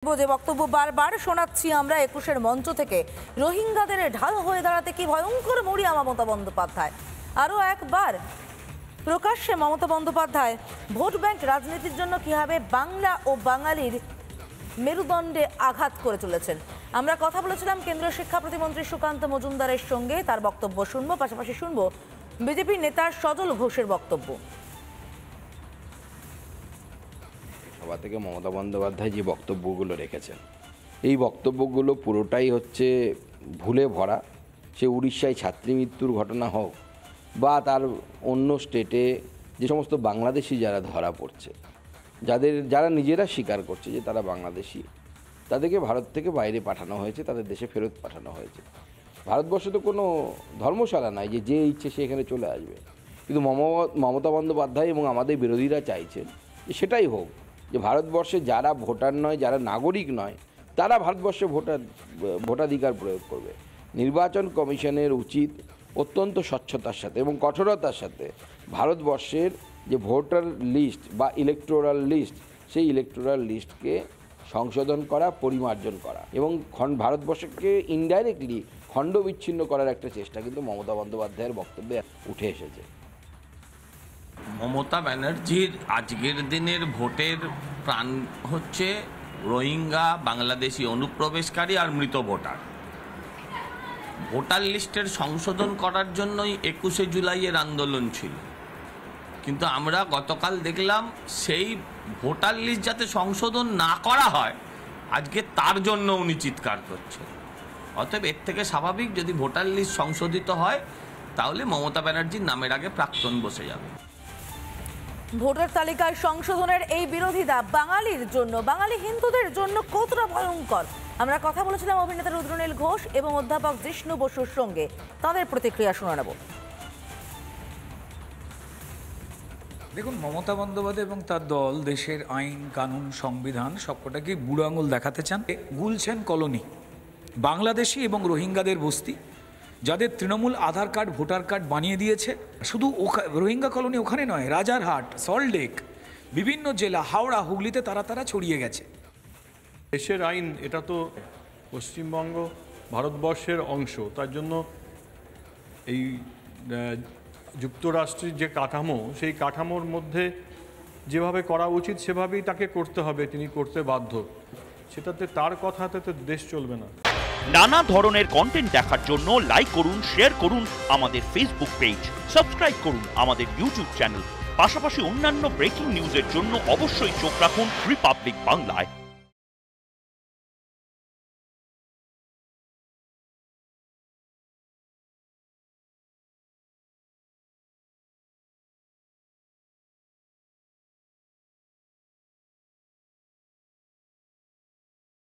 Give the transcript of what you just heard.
যে বক্তব্য বারবার শোনাচ্ছি আমরা ২১-এর মঞ্চ থেকে, রোহিঙ্গাদের ঢাল হয়ে দাঁড়াতে কি ভয়ঙ্কর মরিয়া মমতা বন্দ্যোপাধ্যায়। আরও একবার প্রকাশ্যে মমতা বন্দ্যোপাধ্যায় ভোট ব্যাংক রাজনীতির জন্য কিভাবে বাংলা ও বাঙালির মেরুদণ্ডে আঘাত করে চলেছেন। আমরা কথা বলেছিলাম কেন্দ্রীয় শিক্ষা প্রতিমন্ত্রী সুকান্ত মজুমদারের সঙ্গে, তার বক্তব্য শুনবো, পাশাপাশি শুনবো বিজেপির নেতা সজল ঘোষের বক্তব্য। সভা থেকে মমতা বন্দ্যোপাধ্যায় যে বক্তব্যগুলো রেখেছেন, এই বক্তব্যগুলো পুরোটাই হচ্ছে ভুলে ভরা। সে উড়িষ্যায় ছাত্রী মৃত্যুর ঘটনা হোক বা তার অন্য স্টেটে যে সমস্ত বাংলাদেশি যারা ধরা পড়ছে, যারা নিজেরা স্বীকার করছে যে তারা বাংলাদেশি, তাদেরকে ভারত থেকে বাইরে পাঠানো হয়েছে, তাদের দেশে ফেরত পাঠানো হয়েছে। ভারতবর্ষে তো কোনো ধর্মশালা নাই যে ইচ্ছে সে এখানে চলে আসবে। কিন্তু মমতা বন্দ্যোপাধ্যায় এবং আমাদের বিরোধীরা চাইছেন যে সেটাই হোক, যে ভারতবর্ষে যারা ভোটার নয়, যারা নাগরিক নয়, তারা ভারতবর্ষে ভোটাধিকার প্রয়োগ করবে। নির্বাচন কমিশনের উচিত অত্যন্ত স্বচ্ছতার সাথে এবং কঠোরতার সাথে ভারতবর্ষের যে ভোটার লিস্ট বা ইলেকটোরাল লিস্ট, সেই ইলেকটোরাল লিস্টকে সংশোধন করা, পরিমার্জন করা এবং ভারতবর্ষকে ইনডাইরেক্টলি খণ্ড বিচ্ছিন্ন করার একটা চেষ্টা কিন্তু মমতা বন্দ্যোপাধ্যায়ের বক্তব্যে উঠে এসেছে। মমতা ব্যানার্জির আজকের দিনের ভোটের প্রাণ হচ্ছে রোহিঙ্গা, বাংলাদেশি অনুপ্রবেশকারী আর মৃত ভোটার। ভোটার লিস্টের সংশোধন করার জন্যই ২১শে জুলাইয়ের আন্দোলন ছিল, কিন্তু আমরা গতকাল দেখলাম সেই ভোটার লিস্ট যাতে সংশোধন না করা হয়, আজকে তার জন্য উনি চিৎকার করছেন। অতএব এর থেকে স্বাভাবিক, যদি ভোটার লিস্ট সংশোধিত হয় তাহলে মমতা ব্যানার্জির নামের আগে প্রাক্তন বসে যাবে। ভোটার তালিকায় সংশোধনের এই বিরোধিতা বাঙালির জন্য, বাঙালি হিন্দুদের জন্য কতটা ভয়ঙ্কর, আমরা কথা বলেছিলাম অভিনেতা রুদ্রনীল ঘোষ এবং অধ্যাপক জিষ্ণু বসুর সঙ্গে। তাদের প্রতিক্রিয়া শুনে নেব। দেখুন, মমতা বন্দ্যোপাধ্যায় এবং তার দল দেশের আইন কানুন সংবিধান সবকটাকে বুড়ো আঙুল দেখাতে চান। গুলছেন কলোনি, বাংলাদেশি এবং রোহিঙ্গাদের বস্তি, যাদের তৃণমূল আধার কার্ড ভোটার কার্ড বানিয়ে দিয়েছে। শুধু রোহিঙ্গা কলোনি ওখানে নয়, রাজারহাট, সল্টলেক, বিভিন্ন জেলা, হাওড়া, হুগলিতে তারা ছড়িয়ে গেছে। দেশের আইন, এটা তো পশ্চিমবঙ্গ ভারতবর্ষের অংশ, তার জন্য এই যুক্তরাষ্ট্রের যে কাঠামো, সেই কাঠামোর মধ্যে যেভাবে করা উচিত সেভাবেই তাকে করতে হবে, তিনি করতে বাধ্য। সেটাতে তার কথাতে তো দেশ চলবে না। নানা ধরনের কন্টেন্ট দেখার জন্য লাইক করুন, শেয়ার করুন আমাদের ফেসবুক পেজ, সাবস্ক্রাইব করুন আমাদের ইউটিউব চ্যানেল। পাশাপাশি অন্যান্য ব্রেকিং নিউজের জন্য অবশ্যই চোখ রাখুন রিপাবলিক বাংলায়।